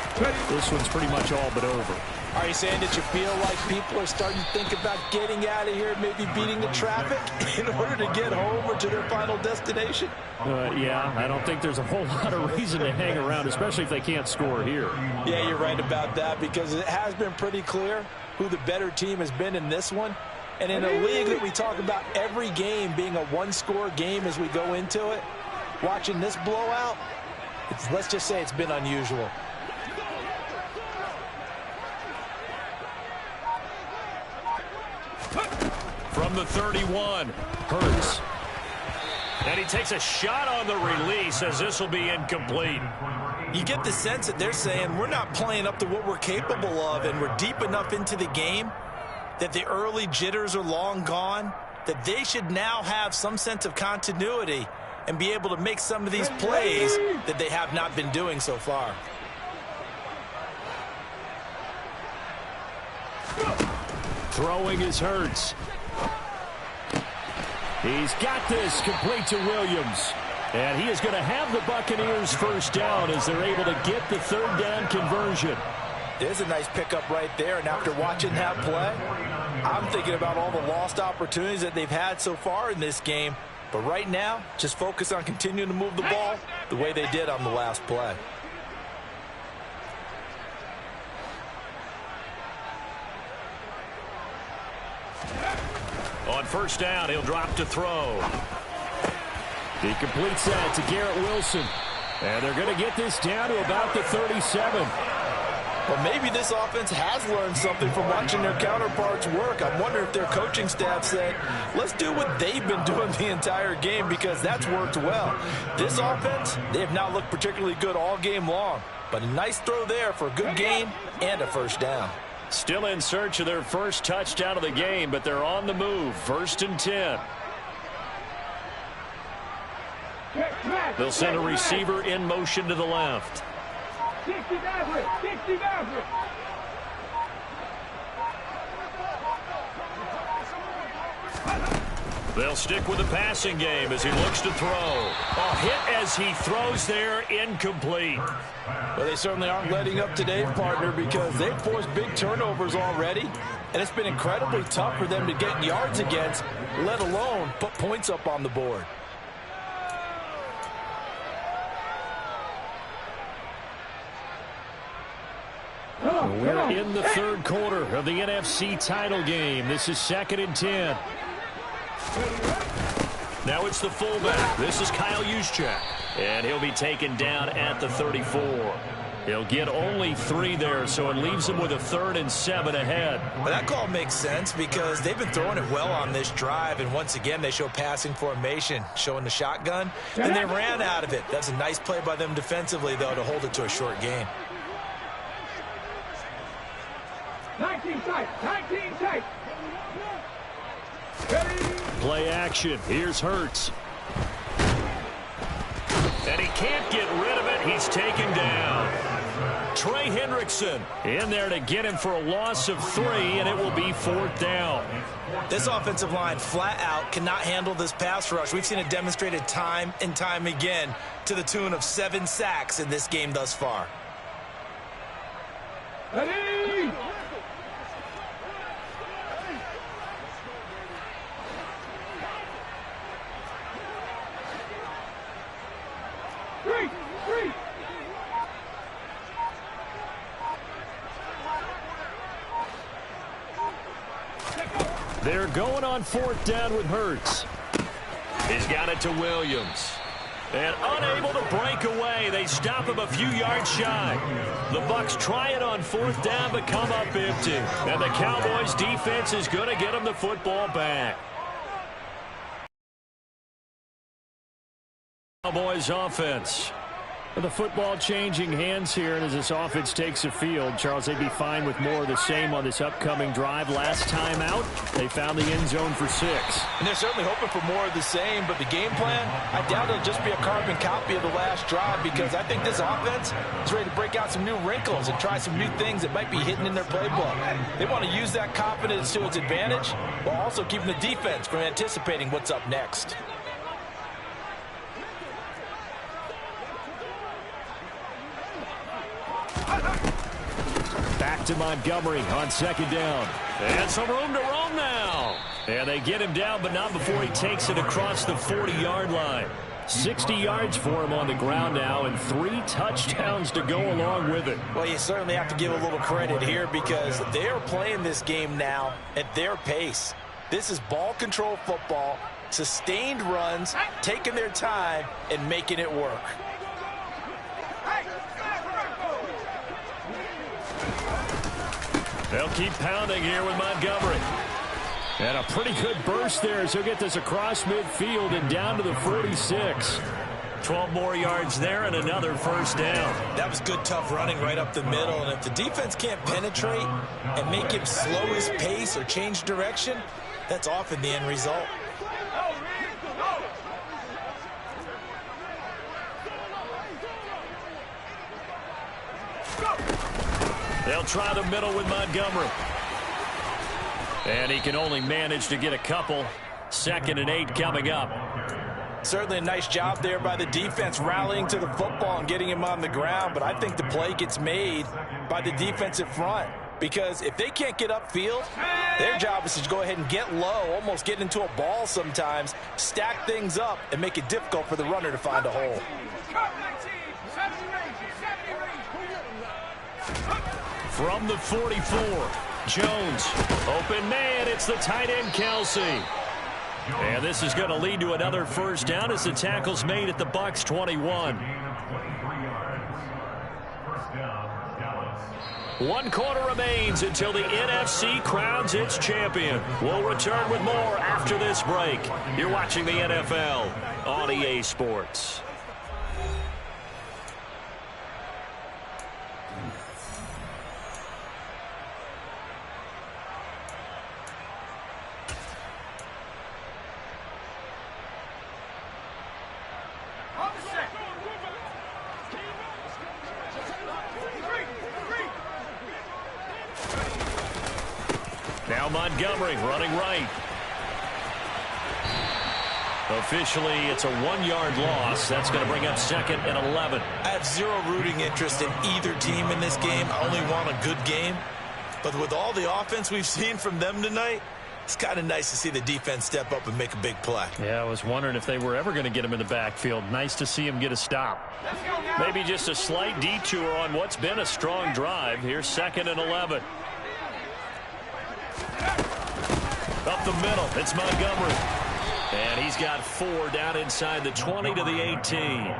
this one's pretty much all but over. Are you saying that you feel like people are starting to think about getting out of here, maybe beating the traffic in order to get home or to their final destination? Yeah, I don't think there's a whole lot of reason to hang around, especially if they can't score here. Yeah, you're right about that, because it has been pretty clear who the better team has been in this one. And in a league that we talk about every game being a one-score game as we go into it, watching this blowout, let's just say it's been unusual. From the 31, Hurts. And he takes a shot on the release as this will be incomplete. You get the sense that they're saying we're not playing up to what we're capable of, and we're deep enough into the game that the early jitters are long gone, that they should now have some sense of continuity and be able to make some of these plays that they have not been doing so far. Throwing is Hurts. He's got this complete to Williams. And he is going to have the Buccaneers first down as they're able to get the 3rd down conversion. There's a nice pickup right there, and after watching that play, I'm thinking about all the lost opportunities that they've had so far in this game. But right now, just focus on continuing to move the ball the way they did on the last play. On first down, he'll drop to throw. He completes that to Garrett Wilson. And they're going to get this down to about the 37. Well, maybe this offense has learned something from watching their counterparts work. I wonder if their coaching staff said, let's do what they've been doing the entire game, because that's worked well. This offense, they have not looked particularly good all game long. But a nice throw there for a good gain and a first down. Still in search of their first touchdown of the game, but they're on the move. 1st and 10. They'll send a receiver in motion to the left. 60 Maverick. 60 Maverick. They'll stick with the passing game as he looks to throw. A hit as he throws there, incomplete. Well, they certainly aren't letting up today, partner, because they've forced big turnovers already, and it's been incredibly tough for them to get yards against, let alone put points up on the board. We're in the third quarter of the NFC title game. This is 2nd and 10. Now it's the fullback. This is Kyle Juszczyk. And he'll be taken down at the 34. He'll get only 3 there, so it leaves him with a 3rd and 7 ahead. Well, that call makes sense because they've been throwing it well on this drive, and once again they show passing formation, showing the shotgun, and they ran out of it. That's a nice play by them defensively, though, to hold it to a short gain. 19 tight. 19 tight. Play action. Here's Hurts. And he can't get rid of it. He's taken down. Trey Hendrickson in there to get him for a loss of 3, and it will be 4th down. This offensive line flat out cannot handle this pass rush. We've seen it demonstrated time and time again to the tune of 7 sacks in this game thus far. Ready? They're going on 4th down with Hurts. He's got it to Williams. And unable to break away. They stop him a few yards shy. The Bucs try it on 4th down but come up empty. And the Cowboys defense is going to get them the football back. Cowboys offense. The football changing hands here, and as this offense takes the field, Charles, they'd be fine with more of the same on this upcoming drive. Last time out, they found the end zone for 6. And they're certainly hoping for more of the same, but the game plan, I doubt it'll just be a carbon copy of the last drive, because I think this offense is ready to break out some new wrinkles and try some new things that might be hidden in their playbook. They want to use that confidence to its advantage while also keeping the defense from anticipating what's up next. Back to Montgomery on 2nd down. And some room to roam now. And they get him down, but not before he takes it across the 40-yard line. 60 yards for him on the ground now, and 3 touchdowns to go along with it. Well, you certainly have to give a little credit here because they are playing this game now at their pace. This is ball control football, sustained runs, taking their time, and making it work. They'll keep pounding here with Montgomery. And a pretty good burst there as he'll get this across midfield and down to the 46. 12 more yards there and another 1st down. That was good, tough running right up the middle. And if the defense can't penetrate and make him slow his pace or change direction, that's often the end result. They'll try the middle with Montgomery. And he can only manage to get a couple. 2nd and 8 coming up. Certainly a nice job there by the defense rallying to the football and getting him on the ground. But I think the play gets made by the defensive front. Because if they can't get upfield, their job is to go ahead and get low, almost get into a ball sometimes, stack things up, and make it difficult for the runner to find a hole. From the 44, Jones. Open man, it's the tight end, Kelsey. And this is going to lead to another 1st down as the tackle's made at the Bucs 21. 1 quarter remains until the NFC crowns its champion. We'll return with more after this break. You're watching the NFL on EA Sports. Montgomery running right. Officially, it's a 1-yard loss. That's going to bring up 2nd and 11. I have zero rooting interest in either team in this game. I only want a good game. But with all the offense we've seen from them tonight, it's kind of nice to see the defense step up and make a big play. Yeah, I was wondering if they were ever going to get him in the backfield. Nice to see him get a stop. Maybe just a slight detour on what's been a strong drive. Here's 2nd and 11. Up the middle, it's Montgomery. And he's got 4 down inside the 20 to the 18.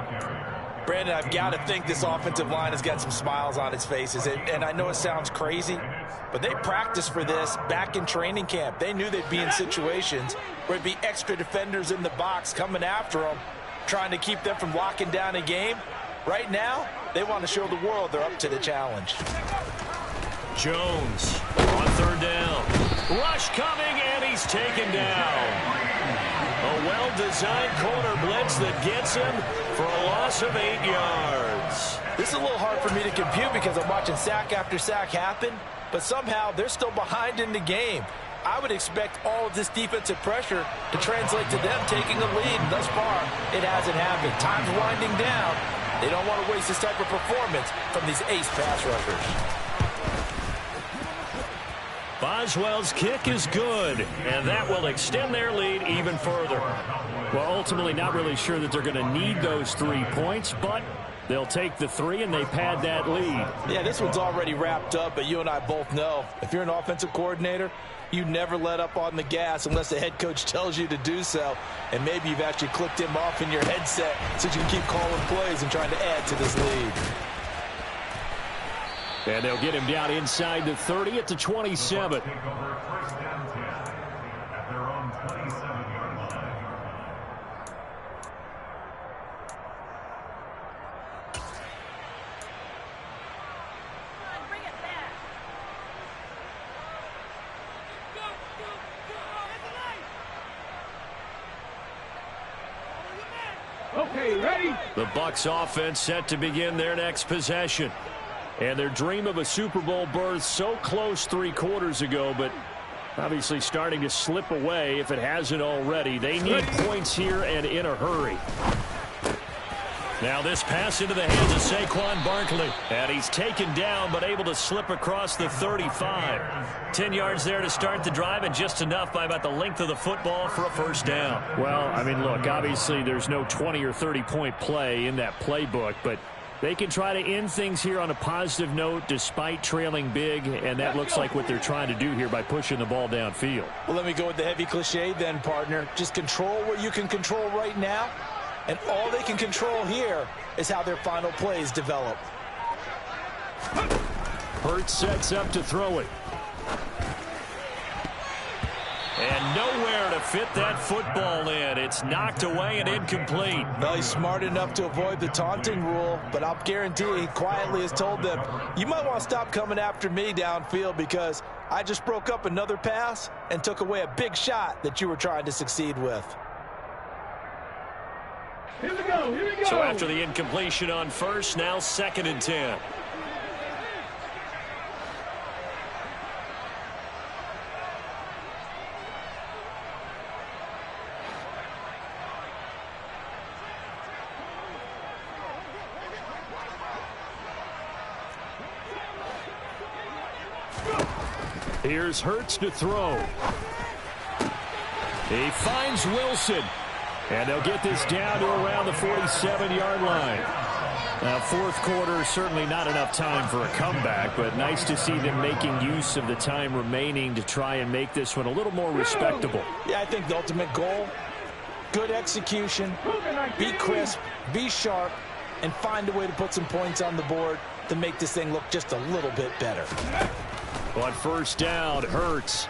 Brandon, I've got to think this offensive line has got some smiles on its faces. And I know it sounds crazy, but they practiced for this back in training camp. They knew they'd be in situations where it'd be extra defenders in the box coming after them, trying to keep them from locking down a game. Right now, they want to show the world they're up to the challenge. Jones on 3rd down. Rush coming, and he's taken down. A well-designed corner blitz that gets him for a loss of 8 yards. This is a little hard for me to compute because I'm watching sack after sack happen, but somehow they're still behind in the game. I would expect all of this defensive pressure to translate to them taking a lead, and thus far, it hasn't happened. Time's winding down. They don't want to waste this type of performance from these ace pass rushers. Boswell's kick is good, and that will extend their lead even further. Well, ultimately not really sure that they're going to need those 3 points, but they'll take the 3 and they pad that lead. Yeah, this one's already wrapped up, but you and I both know if you're an offensive coordinator, you never let up on the gas unless the head coach tells you to do so. And maybe you've actually clicked him off in your headset so you can keep calling plays and trying to add to this lead. And they'll get him down inside the 30 at the 27. Take over 1st and 10 at their own 27-yard line. Bring it back. Okay, ready? The Bucs offense set to begin their next possession. And their dream of a Super Bowl berth so close 3 quarters ago, but obviously starting to slip away if it hasn't already. They need points here and in a hurry. Now this pass into the hands of Saquon Barkley. And he's taken down but able to slip across the 35. 10 yards there to start the drive and just enough by about the length of the football for a 1st down. Well, I mean, look, obviously there's no 20 or 30-point play in that playbook, but they can try to end things here on a positive note despite trailing big, and that looks like what they're trying to do here by pushing the ball downfield. Well, let me go with the heavy cliche then, partner. Just control what you can control right now, and all they can control here is how their final plays develop. Hurts sets up to throw it. And nowhere to fit that football in. It's knocked away and incomplete. Well, he's smart enough to avoid the taunting rule, but I'll guarantee he quietly has told them, you might want to stop coming after me downfield because I just broke up another pass and took away a big shot that you were trying to succeed with. Here we go, here we go. So after the incompletion on 1st, now 2nd and 10. Here's Hurts to throw. He finds Wilson. And they'll get this down to around the 47-yard line. Now, 4th quarter, certainly not enough time for a comeback, but nice to see them making use of the time remaining to try and make this one a little more respectable. Yeah, I think the ultimate goal, good execution, be crisp, be sharp, and find a way to put some points on the board to make this thing look just a little bit better. On 1st down, Hurts.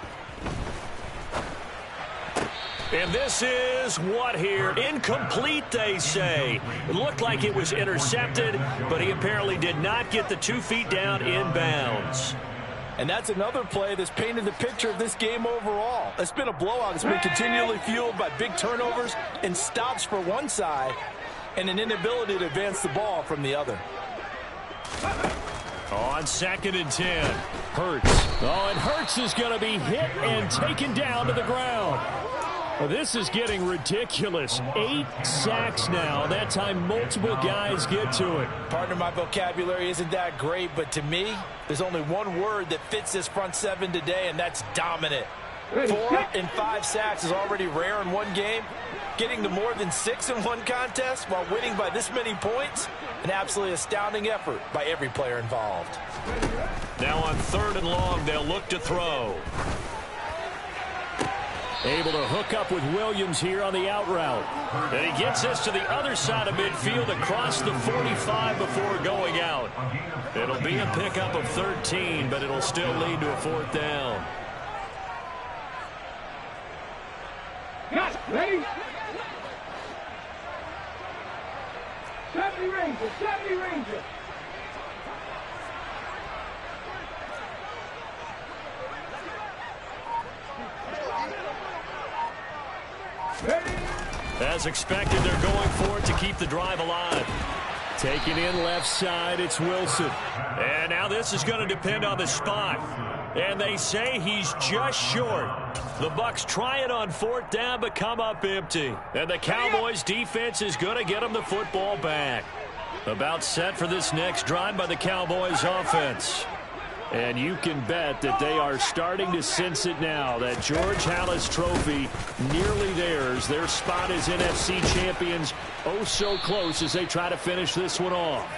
And this is what here? Incomplete, they say. It looked like it was intercepted, but he apparently did not get the 2 feet down in bounds. And that's another play that's painted the picture of this game overall. It's been a blowout. It's been continually fueled by big turnovers and stops for one side and an inability to advance the ball from the other. On on 2nd and 10. Hurts. Oh, and Hurts is going to be hit and taken down to the ground. Well, this is getting ridiculous. 8 sacks now. That time multiple guys get to it. Partner, my vocabulary isn't that great, but to me, there's only one word that fits this front seven today, and that's dominant. 4 and 5 sacks is already rare in one game. Getting to more than 6 in one contest while winning by this many points, an absolutely astounding effort by every player involved. Now on 3rd and long, they'll look to throw. Able to hook up with Williams here on the out route. And he gets this to the other side of midfield across the 45 before going out. It'll be a pickup of 13, but it'll still lead to a 4th down. Got it. Ready? 70 Rangers. 70 Rangers. As expected, they're going for it to keep the drive alive. Taking in left side, it's Wilson. And now this is going to depend on the spot. And they say he's just short. The Bucs try it on 4th down, but come up empty. And the Cowboys defense is going to get them the football back. About set for this next drive by the Cowboys offense. And you can bet that they are starting to sense it now. That George Halas trophy nearly theirs. Their spot as NFC champions, oh so close as they try to finish this one off.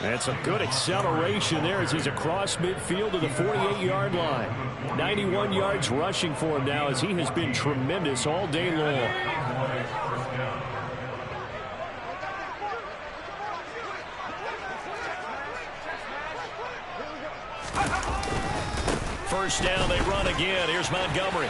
And some good acceleration there as he's across midfield to the 48-yard line. 91 yards rushing for him now as he has been tremendous all day long. First down, they run again. Here's Montgomery.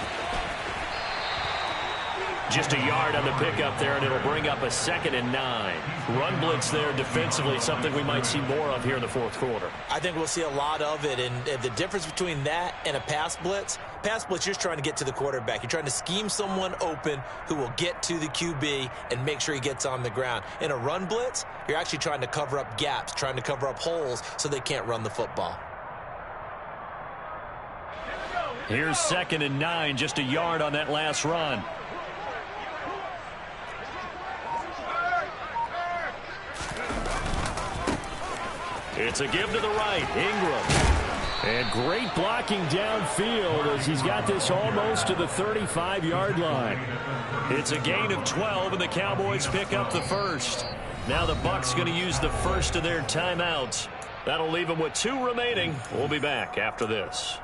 Just a yard on the pickup there, and it'll bring up a 2nd and 9. Run blitz there defensively, something we might see more of here in the 4th quarter. I think we'll see a lot of it, and the difference between that and a pass blitz, you're just trying to get to the quarterback. You're trying to scheme someone open who will get to the QB and make sure he gets on the ground. In a run blitz, you're actually trying to cover up gaps, trying to cover up holes so they can't run the football. Here's 2nd and 9, just a yard on that last run. It's a give to the right, Ingram. And great blocking downfield as he's got this almost to the 35-yard line. It's a gain of 12, and the Cowboys pick up the first. Now the Bucs going to use the first of their timeouts. That'll leave them with 2 remaining. We'll be back after this.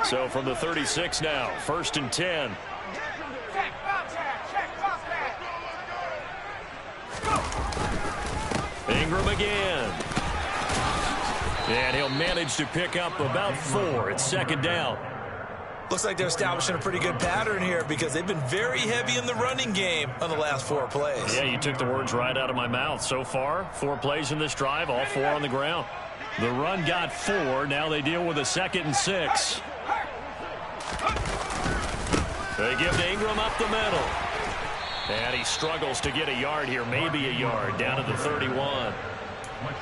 So from the 36 now, 1st and 10. Ingram again. And he'll manage to pick up about 4. It's 2nd down. Looks like they're establishing a pretty good pattern here because they've been very heavy in the running game on the last 4 plays. Yeah, you took the words right out of my mouth. So far, 4 plays in this drive, all 4 on the ground. The run got 4. Now they deal with a 2nd and 6. They give to Ingram up the middle. And he struggles to get a yard here, maybe a yard, down to the 31.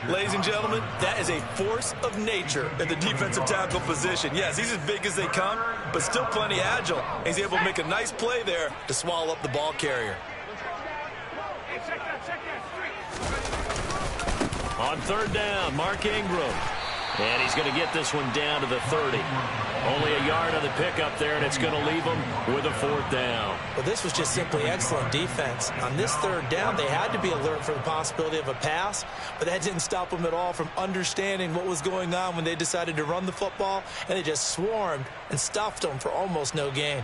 Ladies and gentlemen, that is a force of nature in the defensive tackle position. Yes, he's as big as they come, but still plenty agile. He's able to make a nice play there to swallow up the ball carrier. On 3rd down, Mark Ingram. And he's going to get this one down to the 30. Only a yard on the pickup there, and it's going to leave him with a 4th down. Well, this was just simply excellent defense. On this 3rd down, they had to be alert for the possibility of a pass, but that didn't stop them at all from understanding what was going on when they decided to run the football, and they just swarmed and stuffed them for almost no gain.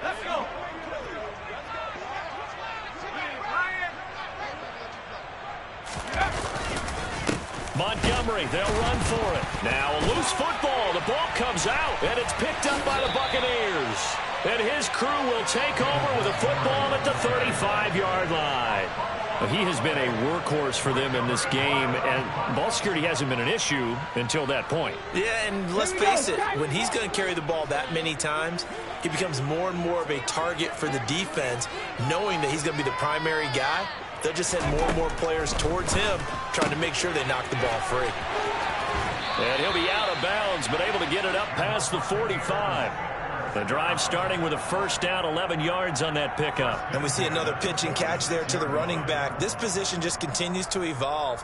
Let's go. Montgomery, they'll run for it. Now a loose football. The ball comes out, and it's picked up by the Buccaneers. And his crew will take over with a football at the 35-yard line. He has been a workhorse for them in this game, and ball security hasn't been an issue until that point. Yeah, and let's face it, when he's going to carry the ball that many times, he becomes more and more of a target for the defense, knowing that he's going to be the primary guy. They'll just send more and more players towards him, trying to make sure they knock the ball free. And he'll be out of bounds, but able to get it up past the 45. The drive starting with a first down, 11 yards on that pickup. And we see another pitch and catch there to the running back. This position just continues to evolve.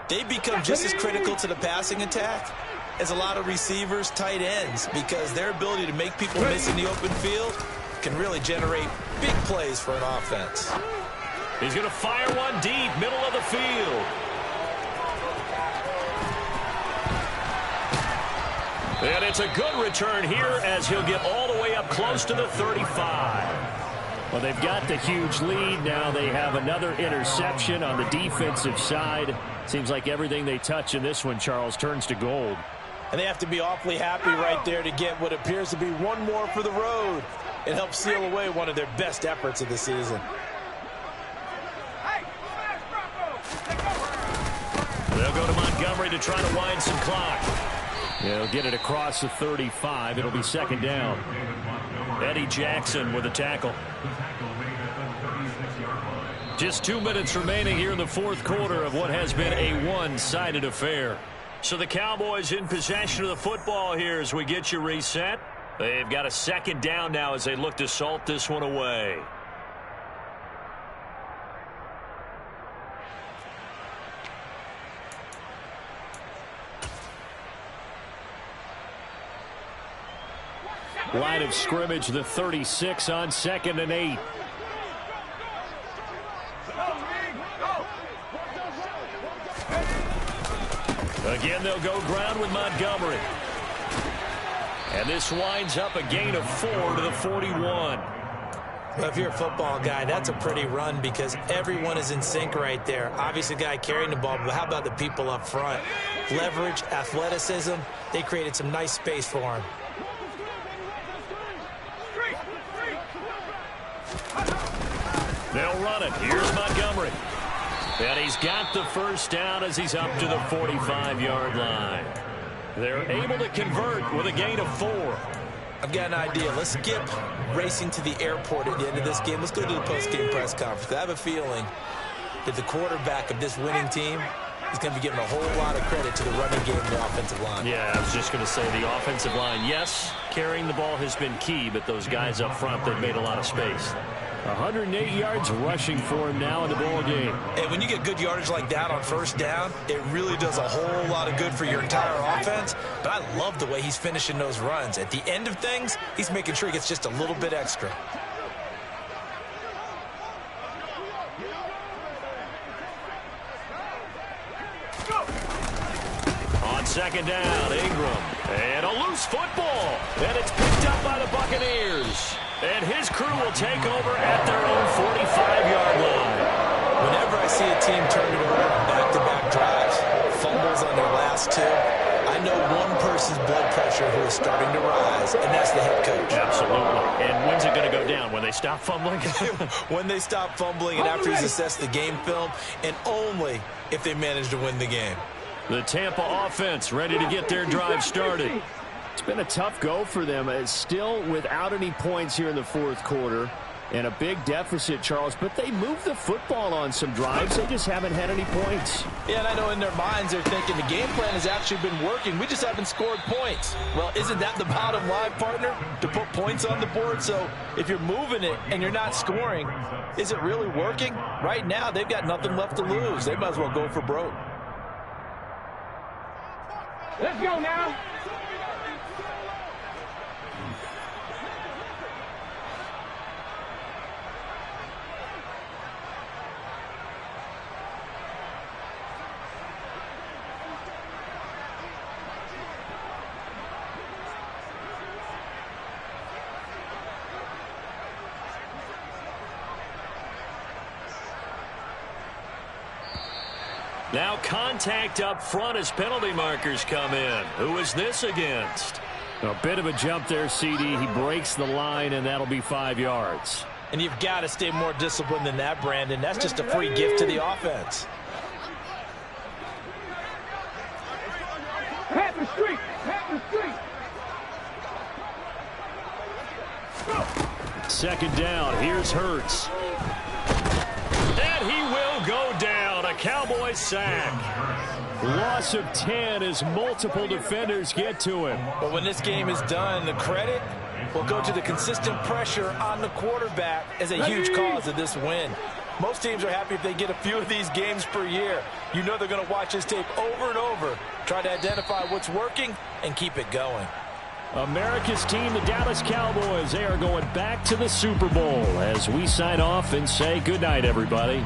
They become just as critical to the passing attack as a lot of receivers, tight ends, because their ability to make people miss in the open field can really generate big plays for an offense. He's going to fire one deep, middle of the field. And it's a good return here as he'll get all the way up close to the 35. Well, they've got the huge lead. Now they have another interception on the defensive side. Seems like everything they touch in this one, Charles, turns to gold. And they have to be awfully happy right there to get what appears to be one more for the road. It helps seal away one of their best efforts of the season. They'll go to Montgomery to try to wind some clock. They'll get it across the 35. It'll be second down. Eddie Jackson with a tackle. Just 2 minutes remaining here in the fourth quarter of what has been a one-sided affair. So the Cowboys in possession of the football here as we get you reset. They've got a second down now as they look to salt this one away. Line of scrimmage, the 36 on 2nd and 8. Again, they'll go ground with Montgomery. And this winds up a gain of 4 to the 41. Well, if you're a football guy, that's a pretty run because everyone is in sync right there. Obviously, the guy carrying the ball, but how about the people up front? Leverage, athleticism, they created some nice space for him. They'll run it. Here's Montgomery. And he's got the first down as he's up to the 45-yard line. They're able to convert with a gain of 4. I've got an idea. Let's skip racing to the airport at the end of this game. Let's go to the post-game press conference. I have a feeling that the quarterback of this winning team is going to be giving a whole lot of credit to the running game and the offensive line. Yeah, I was just going to say the offensive line, yes, carrying the ball has been key, but those guys up front, they've made a lot of space. 108 yards rushing for him now in the ball game. And when you get good yardage like that on first down, it really does a whole lot of good for your entire offense. But I love the way he's finishing those runs. At the end of things, he's making sure he gets just a little bit extra. On second down, Ingram. And a loose football. And it's picked up by the Buccaneers. And his crew will take over at their own 45-yard line. Whenever I see a team turn it over on back-to-back drives, fumbles on their last two, I know one person's blood pressure who is starting to rise, and that's the head coach. Absolutely. And when's it going to go down? When they stop fumbling? When they stop fumbling and after he's assessed the game film, and only if they manage to win the game. The Tampa offense ready to get their drive started. It's been a tough go for them. It's still without any points here in the fourth quarter and a big deficit, Charles, but they moved the football on some drives. They just haven't had any points. Yeah, and I know in their minds they're thinking the game plan has actually been working. We just haven't scored points. Well, isn't that the bottom line, partner? To put points on the board? So if you're moving it and you're not scoring, is it really working? Right now, they've got nothing left to lose. They might as well go for broke. Let's go now. Now contact up front as penalty markers come in. Who is this against? A bit of a jump there, CD. He breaks the line, and that'll be 5 yards. And you've got to stay more disciplined than that, Brandon. That's just a free gift to the offense. Pat the street. Second down. Here's Hurts. And he will go down. A Cowboys sack. Loss of 10 as multiple defenders get to him. But when this game is done, the credit will go to the consistent pressure on the quarterback as a huge cause of this win. Most teams are happy if they get a few of these games per year. You know they're going to watch this tape over and over, try to identify what's working and keep it going. America's team, the Dallas Cowboys, they are going back to the Super Bowl as we sign off and say goodnight, everybody.